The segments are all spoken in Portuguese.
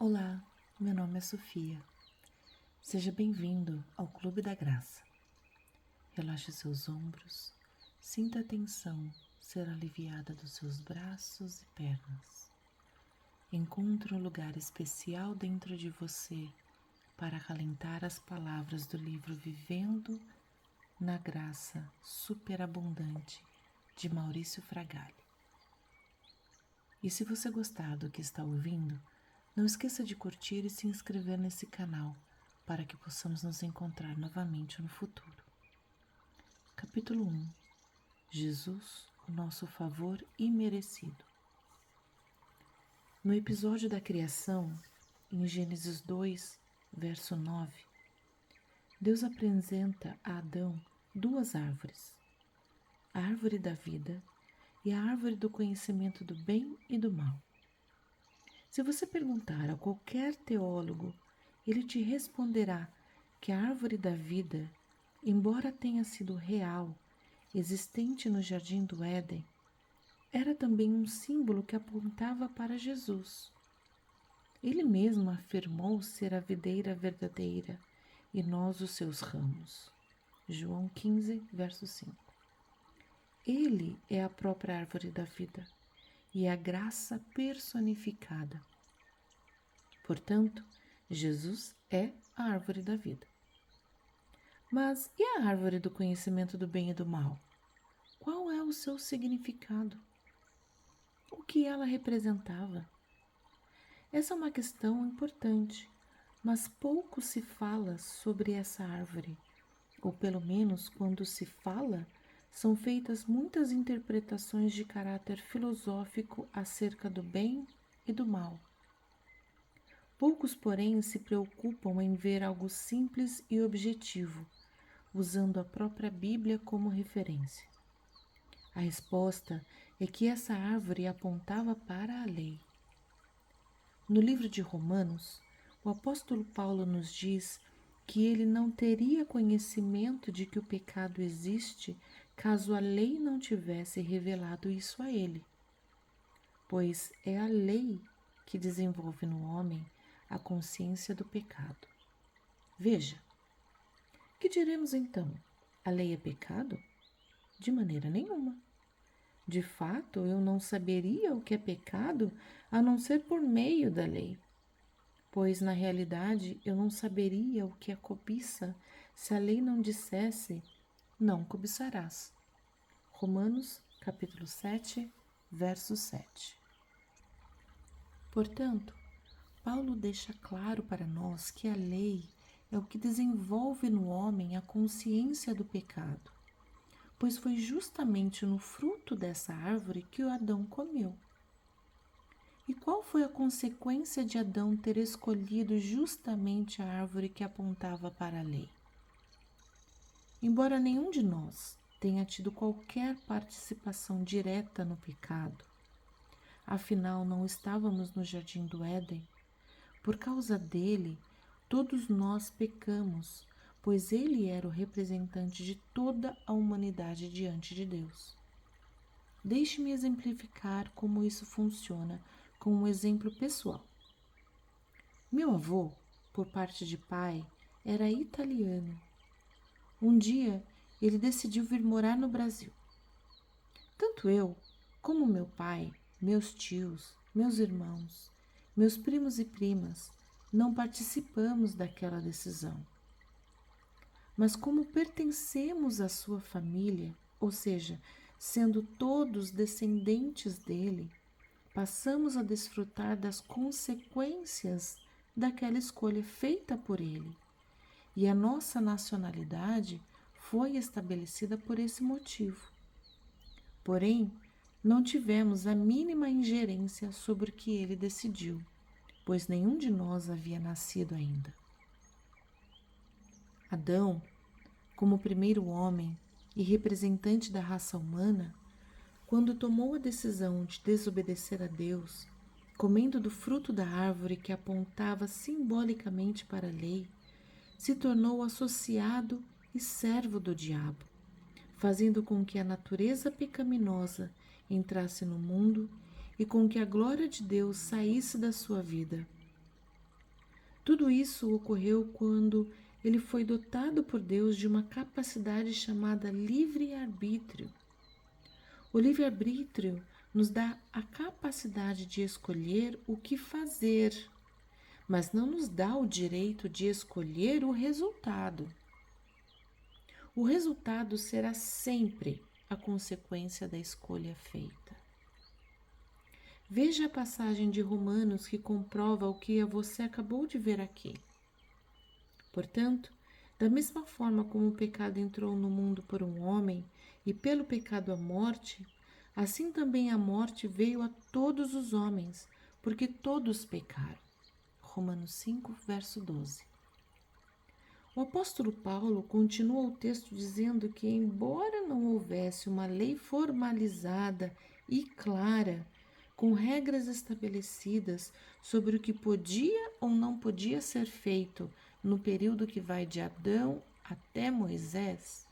Olá, meu nome é Sofia. Seja bem-vindo ao Clube da Graça. Relaxe seus ombros, sinta a tensão ser aliviada dos seus braços e pernas. Encontre um lugar especial dentro de você para acalentar as palavras do livro Vivendo na Graça Superabundante de Maurício Fragali. E se você gostar do que está ouvindo, não esqueça de curtir e se inscrever nesse canal para que possamos nos encontrar novamente no futuro. Capítulo 1. Jesus, o nosso favor imerecido. No episódio da criação, em Gênesis 2, verso 9, Deus apresenta a Adão duas árvores, a árvore da vida e a árvore do conhecimento do bem e do mal. Se você perguntar a qualquer teólogo, ele te responderá que a árvore da vida, embora tenha sido real, existente no jardim do Éden, era também um símbolo que apontava para Jesus. Ele mesmo afirmou ser a videira verdadeira e nós os seus ramos. João 15, verso 5. Ele é a própria árvore da vida e a graça personificada. Portanto, Jesus é a árvore da vida. Mas e a árvore do conhecimento do bem e do mal? Qual é o seu significado? O que ela representava? Essa é uma questão importante, mas pouco se fala sobre essa árvore, ou pelo menos quando se fala, são feitas muitas interpretações de caráter filosófico acerca do bem e do mal. Poucos, porém, se preocupam em ver algo simples e objetivo, usando a própria Bíblia como referência. A resposta é que essa árvore apontava para a lei. No livro de Romanos, o apóstolo Paulo nos diz que ele não teria conhecimento de que o pecado existe caso a lei não tivesse revelado isso a ele, pois é a lei que desenvolve no homem a consciência do pecado. Veja, que diremos então? A lei é pecado? De maneira nenhuma. De fato, eu não saberia o que é pecado a não ser por meio da lei, pois na realidade eu não saberia o que é cobiça se a lei não dissesse não cobiçarás. Romanos, capítulo 7, verso 7. Portanto, Paulo deixa claro para nós que a lei é o que desenvolve no homem a consciência do pecado, pois foi justamente no fruto dessa árvore que o Adão comeu. E qual foi a consequência de Adão ter escolhido justamente a árvore que apontava para a lei? Embora nenhum de nós tenha tido qualquer participação direta no pecado, afinal não estávamos no jardim do Éden, por causa dele, todos nós pecamos, pois ele era o representante de toda a humanidade diante de Deus. Deixe-me exemplificar como isso funciona com um exemplo pessoal. Meu avô, por parte de pai, era italiano. Um dia, ele decidiu vir morar no Brasil. Tanto eu, como meu pai, meus tios, meus irmãos, meus primos e primas, não participamos daquela decisão. Mas como pertencemos à sua família, ou seja, sendo todos descendentes dele, passamos a desfrutar das consequências daquela escolha feita por ele. E a nossa nacionalidade foi estabelecida por esse motivo. Porém, não tivemos a mínima ingerência sobre o que ele decidiu, pois nenhum de nós havia nascido ainda. Adão, como o primeiro homem e representante da raça humana, quando tomou a decisão de desobedecer a Deus, comendo do fruto da árvore que apontava simbolicamente para a lei, se tornou associado e servo do diabo, fazendo com que a natureza pecaminosa entrasse no mundo e com que a glória de Deus saísse da sua vida. Tudo isso ocorreu quando ele foi dotado por Deus de uma capacidade chamada livre-arbítrio. O livre-arbítrio nos dá a capacidade de escolher o que fazer, mas não nos dá o direito de escolher o resultado. O resultado será sempre a consequência da escolha feita. Veja a passagem de Romanos que comprova o que você acabou de ver aqui. Portanto, da mesma forma como o pecado entrou no mundo por um homem e pelo pecado a morte, assim também a morte veio a todos os homens, porque todos pecaram. Romanos 5, verso 12. O apóstolo Paulo continua o texto dizendo que, embora não houvesse uma lei formalizada e clara, com regras estabelecidas sobre o que podia ou não podia ser feito no período que vai de Adão até Moisés,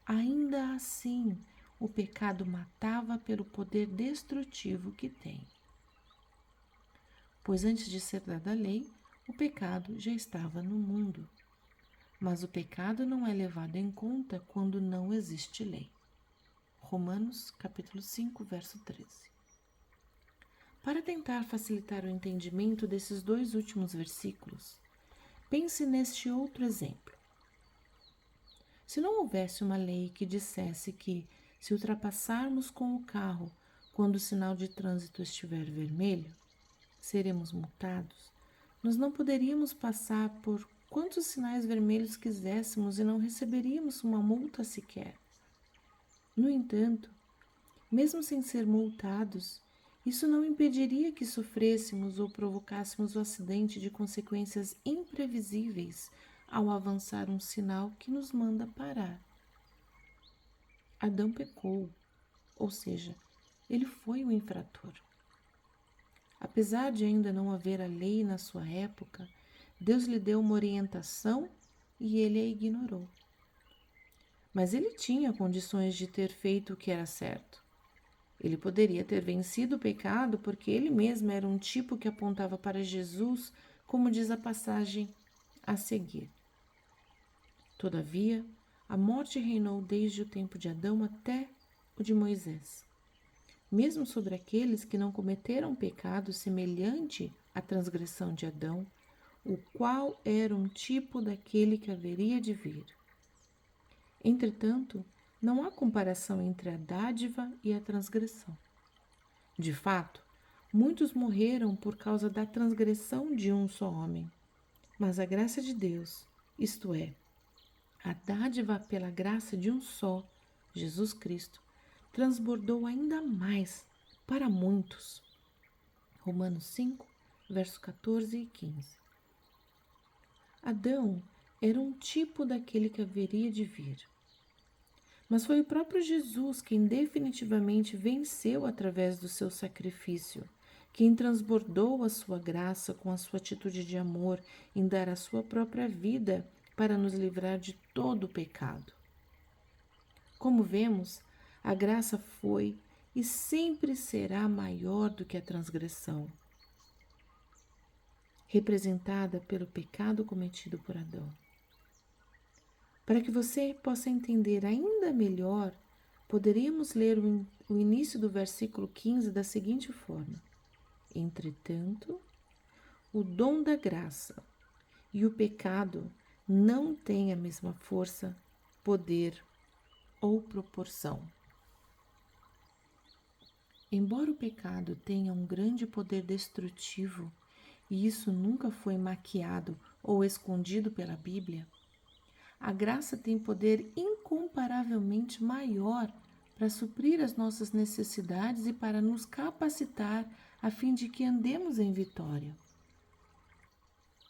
ainda assim o pecado matava pelo poder destrutivo que tem. Pois antes de ser dada a lei, o pecado já estava no mundo. Mas o pecado não é levado em conta quando não existe lei. Romanos, capítulo 5, verso 13. Para tentar facilitar o entendimento desses dois últimos versículos, pense neste outro exemplo. Se não houvesse uma lei que dissesse que, se ultrapassarmos com o carro quando o sinal de trânsito estiver vermelho, seremos multados, nós não poderíamos passar por quantos sinais vermelhos quiséssemos e não receberíamos uma multa sequer. No entanto, mesmo sem ser multados, isso não impediria que sofrêssemos ou provocássemos o acidente de consequências imprevisíveis ao avançar um sinal que nos manda parar. Adão pecou, ou seja, ele foi o infrator. Apesar de ainda não haver a lei na sua época, Deus lhe deu uma orientação e ele a ignorou. Mas ele tinha condições de ter feito o que era certo. Ele poderia ter vencido o pecado porque ele mesmo era um tipo que apontava para Jesus, como diz a passagem a seguir. Todavia, a morte reinou desde o tempo de Adão até o de Moisés. Mesmo sobre aqueles que não cometeram pecado semelhante à transgressão de Adão, o qual era um tipo daquele que haveria de vir. Entretanto, não há comparação entre a dádiva e a transgressão. De fato, muitos morreram por causa da transgressão de um só homem. Mas a graça de Deus, isto é, a dádiva pela graça de um só, Jesus Cristo, transbordou ainda mais para muitos. Romanos 5, versos 14 e 15. Adão era um tipo daquele que haveria de vir. Mas foi o próprio Jesus quem definitivamente venceu através do seu sacrifício, quem transbordou a sua graça com a sua atitude de amor em dar a sua própria vida para nos livrar de todo o pecado. Como vemos, a graça foi e sempre será maior do que a transgressão, representada pelo pecado cometido por Adão. Para que você possa entender ainda melhor, poderíamos ler o início do versículo 15 da seguinte forma: Entretanto, o dom da graça e o pecado não têm a mesma força, poder ou proporção. Embora o pecado tenha um grande poder destrutivo, e isso nunca foi maquiado ou escondido pela Bíblia, a graça tem poder incomparavelmente maior para suprir as nossas necessidades e para nos capacitar a fim de que andemos em vitória.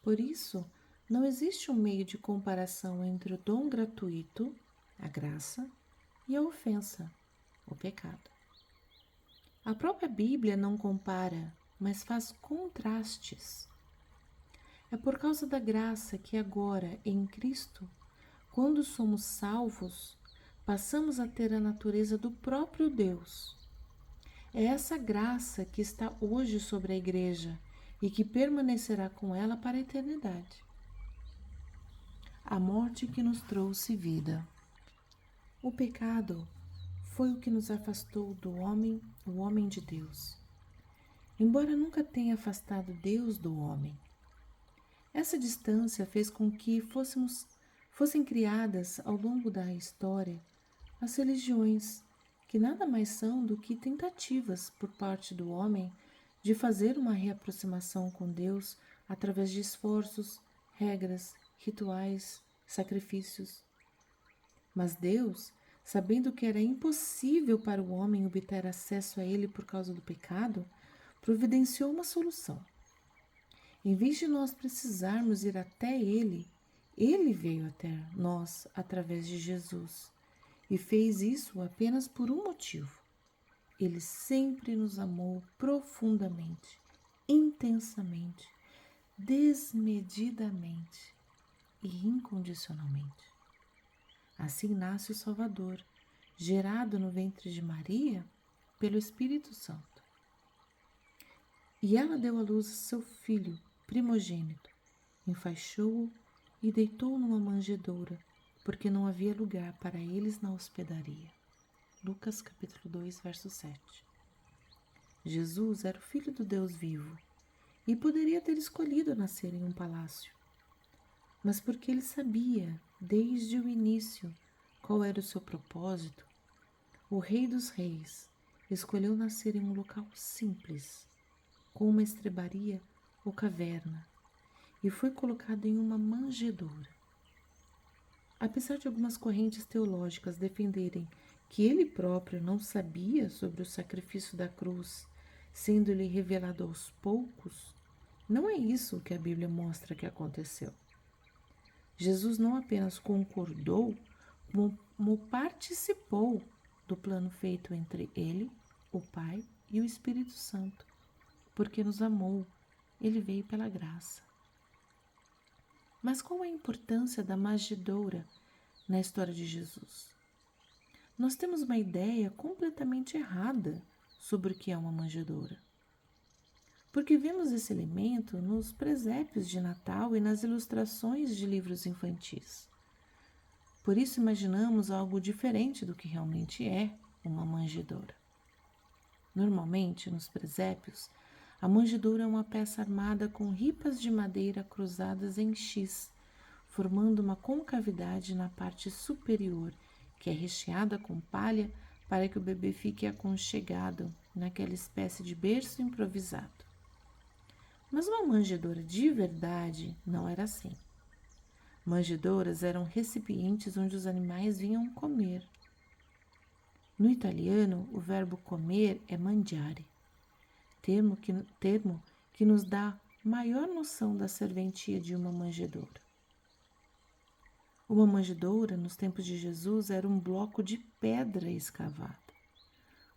Por isso, não existe um meio de comparação entre o dom gratuito, a graça, e a ofensa, o pecado. A própria Bíblia não compara, mas faz contrastes. É por causa da graça que agora, em Cristo, quando somos salvos, passamos a ter a natureza do próprio Deus. É essa graça que está hoje sobre a igreja e que permanecerá com ela para a eternidade. A morte que nos trouxe vida. O pecado foi o que nos afastou do homem, o homem de Deus, embora nunca tenha afastado Deus do homem. Essa distância fez com que fossem criadas ao longo da história as religiões, que nada mais são do que tentativas por parte do homem de fazer uma reaproximação com Deus através de esforços, regras, rituais, sacrifícios. Mas Deus, sabendo que era impossível para o homem obter acesso a Ele por causa do pecado, providenciou uma solução. Em vez de nós precisarmos ir até Ele, Ele veio até nós através de Jesus e fez isso apenas por um motivo. Ele sempre nos amou profundamente, intensamente, desmedidamente e incondicionalmente. Assim nasce o Salvador, gerado no ventre de Maria pelo Espírito Santo. E ela deu à luz seu filho primogênito, enfaixou-o e deitou-o numa manjedoura, porque não havia lugar para eles na hospedaria. Lucas capítulo 2, verso 7. Jesus era o Filho do Deus vivo e poderia ter escolhido nascer em um palácio, mas porque ele sabia, desde o início, qual era o seu propósito, o Rei dos Reis escolheu nascer em um local simples, com uma estrebaria ou caverna, e foi colocado em uma manjedoura. Apesar de algumas correntes teológicas defenderem que ele próprio não sabia sobre o sacrifício da cruz, sendo-lhe revelado aos poucos, não é isso que a Bíblia mostra que aconteceu. Jesus não apenas concordou, como participou do plano feito entre ele, o Pai e o Espírito Santo, porque nos amou, ele veio pela graça. Mas qual a importância da manjedoura na história de Jesus? Nós temos uma ideia completamente errada sobre o que é uma manjedoura, porque vemos esse elemento nos presépios de Natal e nas ilustrações de livros infantis. Por isso imaginamos algo diferente do que realmente é uma manjedoura. Normalmente, nos presépios, a manjedoura é uma peça armada com ripas de madeira cruzadas em X, formando uma concavidade na parte superior, que é recheada com palha para que o bebê fique aconchegado naquela espécie de berço improvisado. Mas uma manjedoura de verdade não era assim. Manjedouras eram recipientes onde os animais vinham comer. No italiano, o verbo comer é mangiare, termo que nos dá maior noção da serventia de uma manjedoura. Uma manjedoura, nos tempos de Jesus, era um bloco de pedra escavada,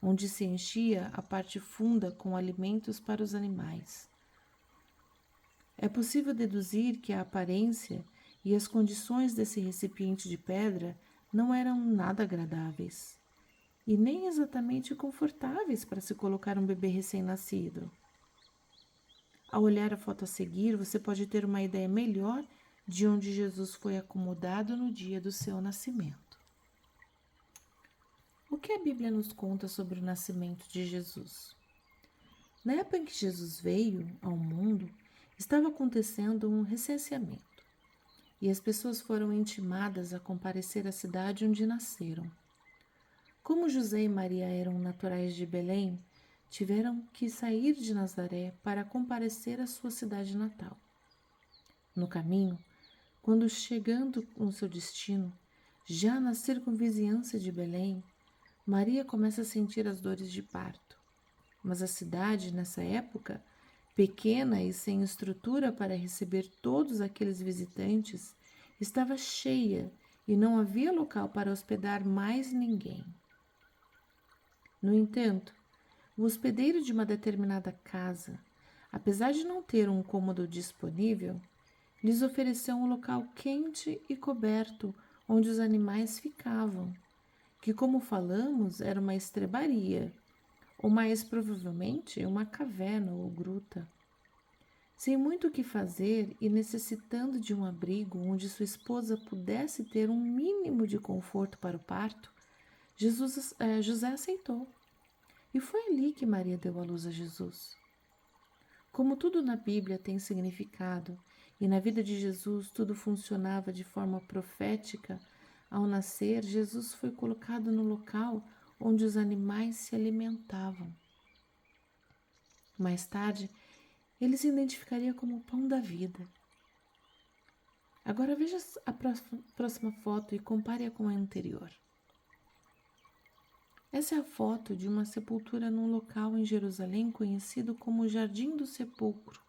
onde se enchia a parte funda com alimentos para os animais. É possível deduzir que a aparência e as condições desse recipiente de pedra não eram nada agradáveis e nem exatamente confortáveis para se colocar um bebê recém-nascido. Ao olhar a foto a seguir, você pode ter uma ideia melhor de onde Jesus foi acomodado no dia do seu nascimento. O que a Bíblia nos conta sobre o nascimento de Jesus? Na época em que Jesus veio ao mundo, estava acontecendo um recenseamento e as pessoas foram intimadas a comparecer à cidade onde nasceram. Como José e Maria eram naturais de Belém, tiveram que sair de Nazaré para comparecer à sua cidade natal. No caminho, quando chegando no seu destino, já na circunvizinhança de Belém, Maria começa a sentir as dores de parto. Mas a cidade, nessa época, pequena e sem estrutura para receber todos aqueles visitantes, estava cheia e não havia local para hospedar mais ninguém. No entanto, o hospedeiro de uma determinada casa, apesar de não ter um cômodo disponível, lhes ofereceu um local quente e coberto onde os animais ficavam, que, como falamos, era uma estrebaria, ou mais provavelmente uma caverna ou gruta. Sem muito o que fazer e necessitando de um abrigo onde sua esposa pudesse ter um mínimo de conforto para o parto, José aceitou. E foi ali que Maria deu à luz a Jesus. Como tudo na Bíblia tem significado, e na vida de Jesus tudo funcionava de forma profética, ao nascer, Jesus foi colocado no local onde os animais se alimentavam. Mais tarde, ele se identificaria como o pão da vida. Agora veja a próxima foto e compare-a com a anterior. Essa é a foto de uma sepultura num local em Jerusalém conhecido como o Jardim do Sepulcro,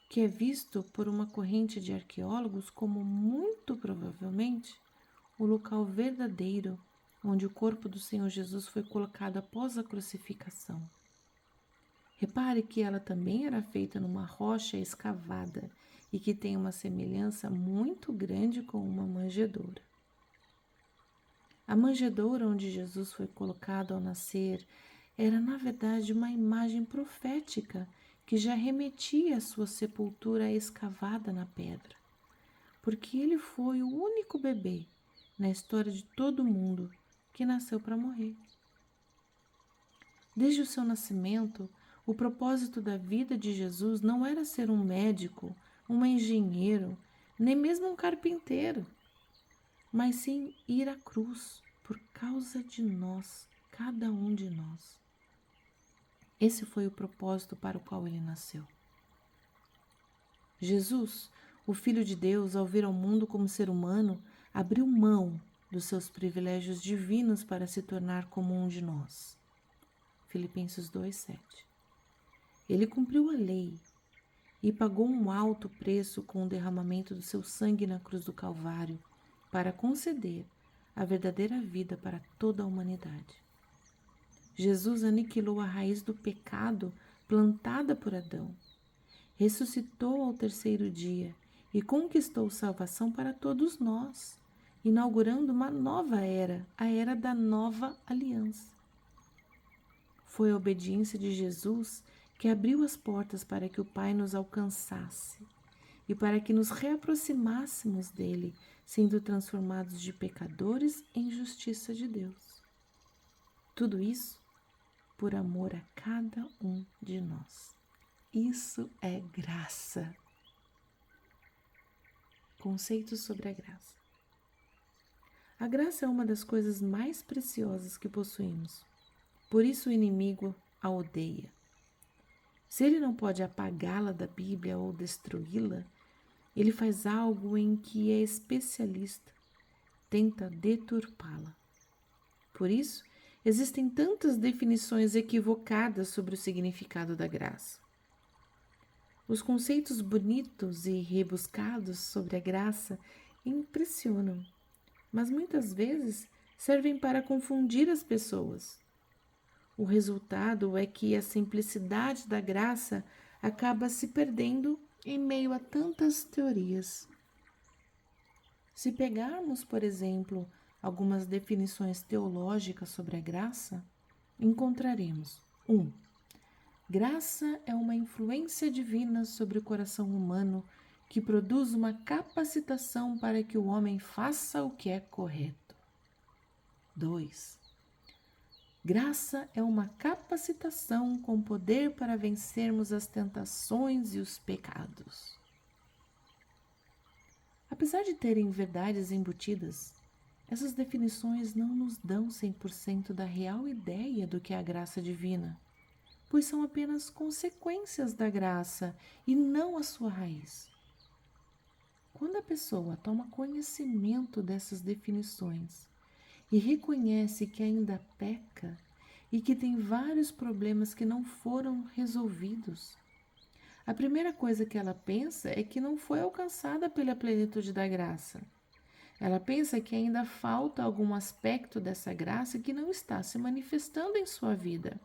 que é visto por uma corrente de arqueólogos como muito provavelmente o local verdadeiro onde o corpo do Senhor Jesus foi colocado após a crucificação. Repare que ela também era feita numa rocha escavada e que tem uma semelhança muito grande com uma manjedoura. A manjedoura onde Jesus foi colocado ao nascer era, na verdade, uma imagem profética que já remetia à sua sepultura escavada na pedra, porque ele foi o único bebê na história de todo mundo que nasceu para morrer. Desde o seu nascimento, o propósito da vida de Jesus não era ser um médico, um engenheiro, nem mesmo um carpinteiro, mas sim ir à cruz por causa de nós, cada um de nós. Esse foi o propósito para o qual ele nasceu. Jesus, o Filho de Deus, ao vir ao mundo como ser humano, abriu mão dos seus privilégios divinos para se tornar como um de nós. Filipenses 2:7. Ele cumpriu a lei e pagou um alto preço com o derramamento do seu sangue na cruz do Calvário para conceder a verdadeira vida para toda a humanidade. Jesus aniquilou a raiz do pecado plantada por Adão, ressuscitou ao terceiro dia e conquistou salvação para todos nós, inaugurando uma nova era, a era da nova aliança. Foi a obediência de Jesus que abriu as portas para que o Pai nos alcançasse e para que nos reaproximássemos dele, sendo transformados de pecadores em justiça de Deus. Tudo isso por amor a cada um de nós. Isso é graça. Conceitos sobre a graça. A graça é uma das coisas mais preciosas que possuímos. Por isso o inimigo a odeia. Se ele não pode apagá-la da Bíblia ou destruí-la, ele faz algo em que é especialista, tenta deturpá-la. Por isso, existem tantas definições equivocadas sobre o significado da graça. Os conceitos bonitos e rebuscados sobre a graça impressionam, mas muitas vezes servem para confundir as pessoas. O resultado é que a simplicidade da graça acaba se perdendo em meio a tantas teorias. Se pegarmos, por exemplo, algumas definições teológicas sobre a graça, encontraremos 1. Graça é uma influência divina sobre o coração humano que produz uma capacitação para que o homem faça o que é correto. 2. Graça é uma capacitação com poder para vencermos as tentações e os pecados. Apesar de terem verdades embutidas, essas definições não nos dão 100% da real ideia do que é a graça divina, pois são apenas consequências da graça e não a sua raiz. Quando a pessoa toma conhecimento dessas definições e reconhece que ainda peca e que tem vários problemas que não foram resolvidos, a primeira coisa que ela pensa é que não foi alcançada pela plenitude da graça. Ela pensa que ainda falta algum aspecto dessa graça que não está se manifestando em sua vida,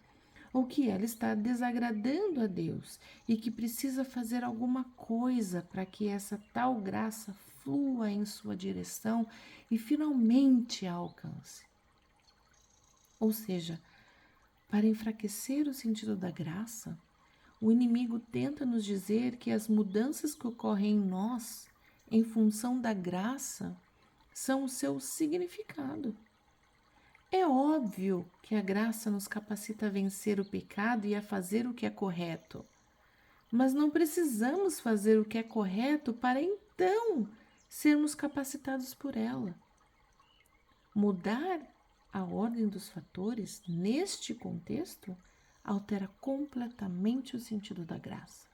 ou que ela está desagradando a Deus e que precisa fazer alguma coisa para que essa tal graça flua em sua direção e finalmente a alcance. Ou seja, para enfraquecer o sentido da graça, O inimigo tenta nos dizer que as mudanças que ocorrem em nós, em função da graça, são o seu significado. É óbvio que a graça nos capacita a vencer o pecado e a fazer o que é correto, mas não precisamos fazer o que é correto para então sermos capacitados por ela. Mudar a ordem dos fatores neste contexto altera completamente o sentido da graça.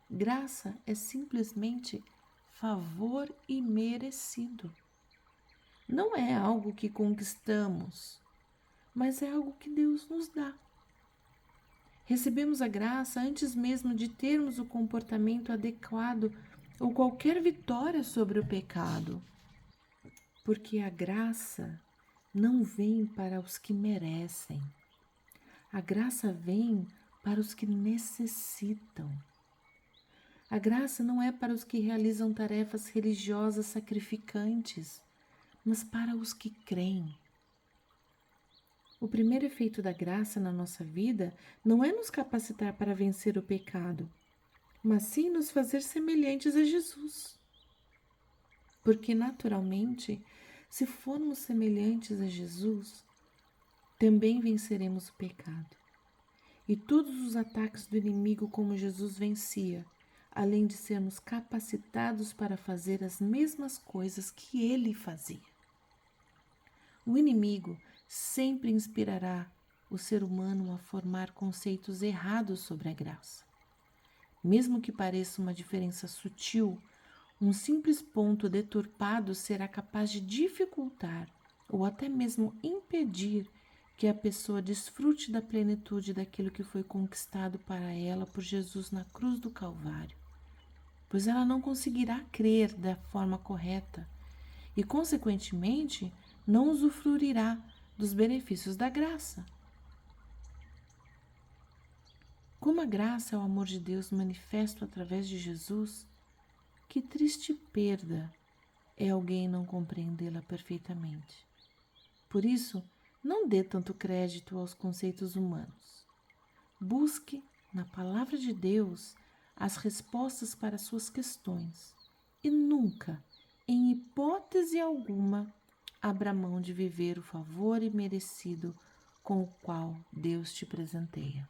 Graça é simplesmente favor imerecido. Não é algo que conquistamos, mas é algo que Deus nos dá. Recebemos a graça antes mesmo de termos o comportamento adequado ou qualquer vitória sobre o pecado, porque a graça não vem para os que merecem. A graça vem para os que necessitam. A graça não é para os que realizam tarefas religiosas sacrificantes, mas para os que creem. O primeiro efeito da graça na nossa vida não é nos capacitar para vencer o pecado, mas sim nos fazer semelhantes a Jesus. Porque, naturalmente, se formos semelhantes a Jesus, também venceremos o pecado. E todos os ataques do inimigo como Jesus vencia, além de sermos capacitados para fazer as mesmas coisas que ele fazia. O inimigo sempre inspirará o ser humano a formar conceitos errados sobre a graça. Mesmo que pareça uma diferença sutil, um simples ponto deturpado será capaz de dificultar ou até mesmo impedir que a pessoa desfrute da plenitude daquilo que foi conquistado para ela por Jesus na cruz do Calvário, pois ela não conseguirá crer da forma correta e, consequentemente, não usufruirá dos benefícios da graça. Como a graça é o amor de Deus manifesto através de Jesus, que triste perda é alguém não compreendê-la perfeitamente. Por isso, não dê tanto crédito aos conceitos humanos. Busque, na palavra de Deus, as respostas para suas questões e nunca, em hipótese alguma, abra mão de viver o favor imerecido com o qual Deus te presenteia.